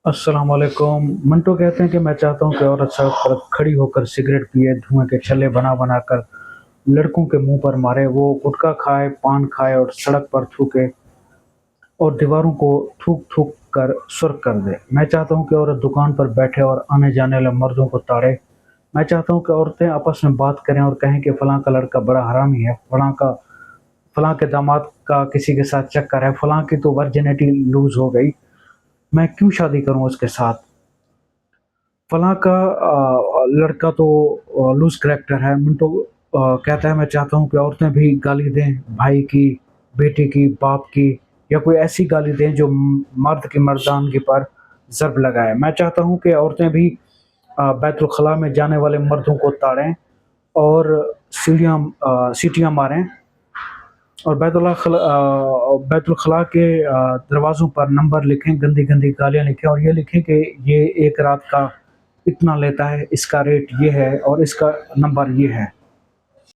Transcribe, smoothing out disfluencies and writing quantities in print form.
अस्सलाम वालेकुम। मंटो कहते हैं कि मैं चाहता हूँ कि औरत सड़क पर खड़ी होकर सिगरेट पिए, धुएं के छल्ले बना बना कर लड़कों के मुंह पर मारे, वो गुटखा खाए, पान खाए और सड़क पर थूके और दीवारों को थूक थूक कर सुर्ख कर दे। मैं चाहता हूँ कि औरत दुकान पर बैठे और आने जाने वाले मर्दों को ताड़े। मैं चाहता हूँ कि औरतें आपस में बात करें और कहें कि फलां का लड़का बड़ा हरामी है, फलां के दामाद का किसी के साथ चक्कर है, फलां की तो वर्जिनिटी लूज हो गई, मैं क्यों शादी करूं उसके साथ। फलाँ का लड़का तो लूज़ करैक्टर है। मिंटो कहता है मैं चाहता हूँ कि औरतें भी गाली दें भाई की, बेटे की, बाप की, या कोई ऐसी गाली दें जो मर्द की मर्दानगी पर ज़र्ब लगाए। मैं चाहता हूँ कि औरतें भी बैतुल खला में जाने वाले मर्दों को ताड़ें और सीटियाँ मारें और बैतुल खला के दरवाज़ों पर नंबर लिखें, गंदी-गंदी गालियाँ लिखें और ये लिखें कि ये एक रात का इतना लेता है, इसका रेट ये है और इसका नंबर ये है।